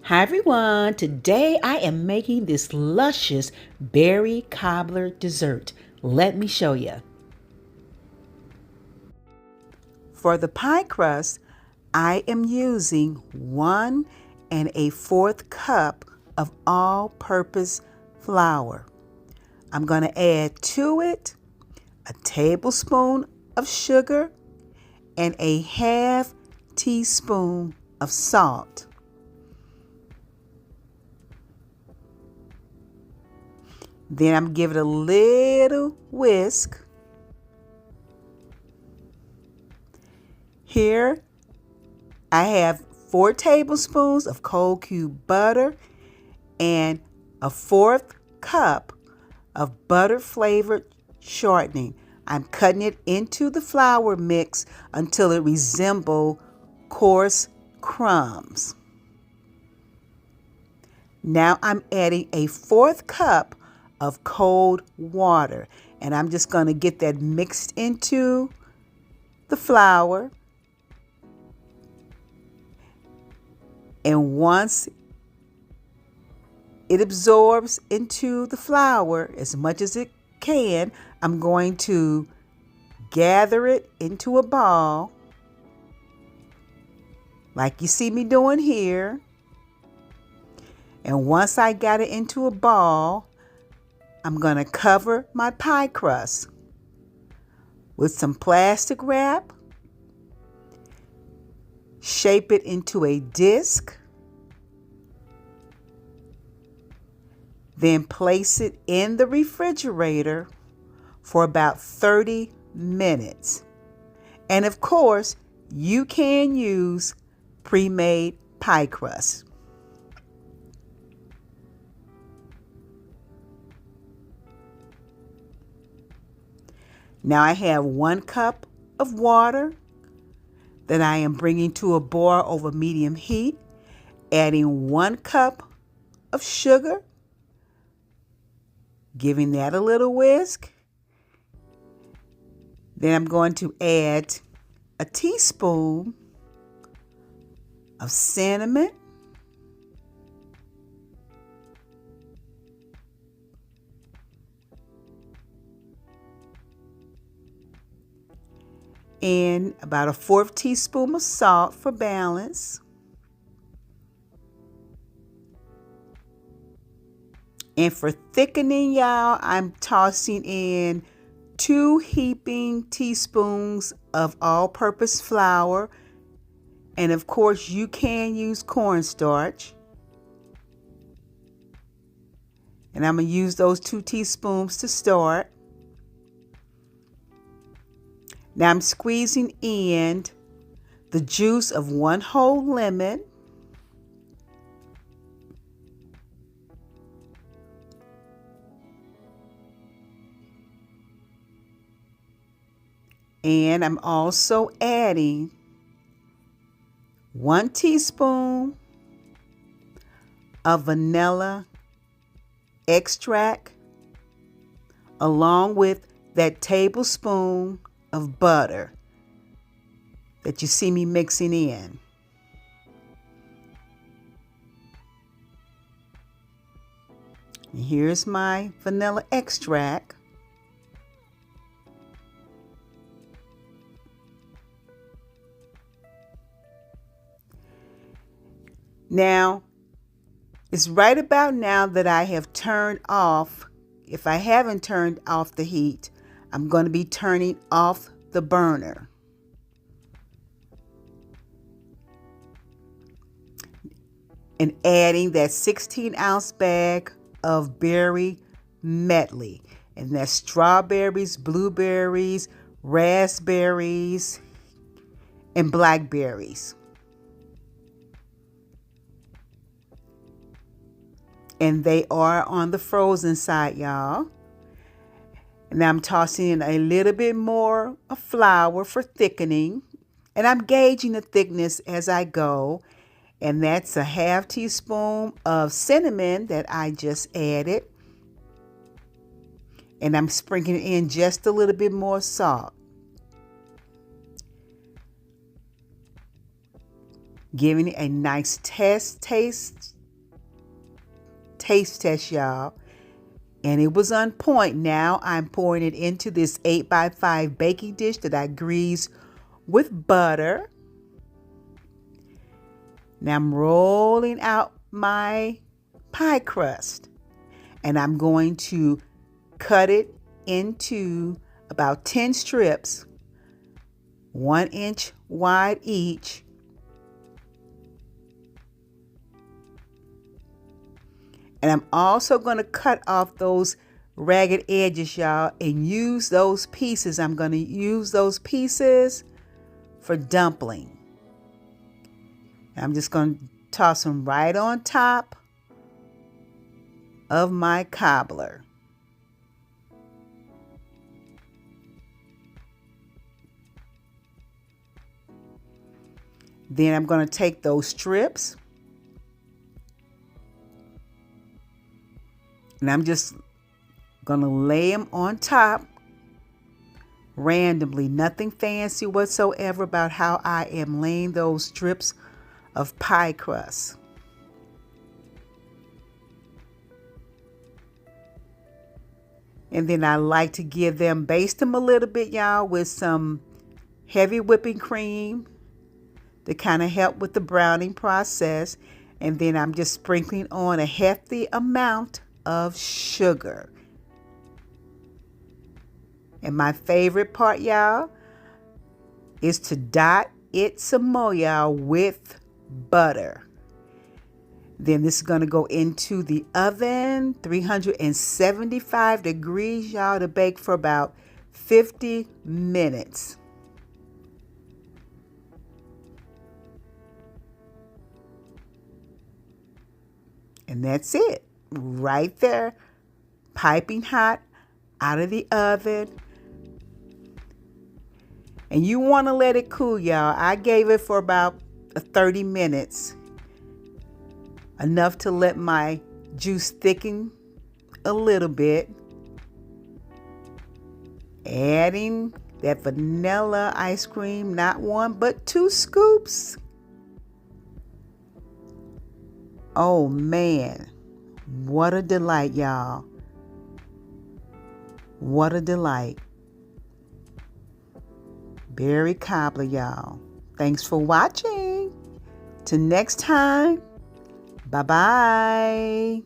Hi everyone, today I am making this luscious berry cobbler dessert. Let me show you. For the pie crust, I am using 1 1/4 cup of all-purpose flour. I'm going to add to it a tablespoon of sugar and a 1/2 teaspoon of salt. Then I'm giving it a little whisk. Here I have 4 tablespoons of cold cube butter and a 1/4 cup of butter flavored shortening. I'm cutting it into the flour mix until it resembles coarse crumbs. Now I'm adding a 1/4 cup of cold water, and I'm just going to get that mixed into the flour. And once it absorbs into the flour as much as it can, I'm going to gather it into a ball like you see me doing here. And once I got it into a ball, I'm going to cover my pie crust with some plastic wrap, shape it into a disc, then place it in the refrigerator for about 30 minutes. And of course, you can use pre-made pie crust. Now I have 1 cup of water that I am bringing to a boil over medium heat, adding 1 cup of sugar, giving that a little whisk. Then I'm going to add a teaspoon of cinnamon, and about a 1/4 teaspoon of salt for balance. And for thickening, y'all, I'm tossing in 2 heaping teaspoons of all-purpose flour. And of course, you can use cornstarch. And I'm going to use those 2 teaspoons to start. Now I'm squeezing in the juice of 1 whole lemon. And I'm also adding 1 teaspoon of vanilla extract along with that tablespoon of butter that you see me mixing in. And here's my vanilla extract. Now, it's right about now that I have turned off. If I haven't turned off the heat, I'm going to be turning off the burner. And adding that 16-ounce bag of berry medley. And that's strawberries, blueberries, raspberries, and blackberries. And they are on the frozen side, y'all. And I'm tossing in a little bit more of flour for thickening. And I'm gauging the thickness as I go. And that's a 1/2 teaspoon of cinnamon that I just added. And I'm sprinkling in just a little bit more salt. Giving it a nice taste taste test, y'all. And it was on point. Now I'm pouring it into this 8x5 baking dish that I greased with butter. Now I'm rolling out my pie crust. And I'm going to cut it into about 10 strips, 1 inch wide each. And I'm also going to cut off those ragged edges, y'all, and use those pieces. I'm going to use those pieces for dumpling. I'm just going to toss them right on top of my cobbler. Then I'm going to take those strips and I'm just going to lay them on top randomly. Nothing fancy whatsoever about how I am laying those strips of pie crust. And then I like to baste them a little bit, y'all, with some heavy whipping cream to kind of help with the browning process. And then I'm just sprinkling on a hefty amount of sugar. And my favorite part, y'all, is to dot it some more, y'all, with butter. Then this is going to go into the oven, 375 degrees, y'all, to bake for about 50 minutes. And that's it. Right there, piping hot out of the oven. And you want to let it cool, y'all. I gave it for about 30 minutes. Enough to let my juice thicken a little bit. Adding that vanilla ice cream, not 1 but 2 scoops. Oh man, what a delight, y'all. What a delight. Berry cobbler, y'all. Thanks for watching. Till next time. Bye-bye.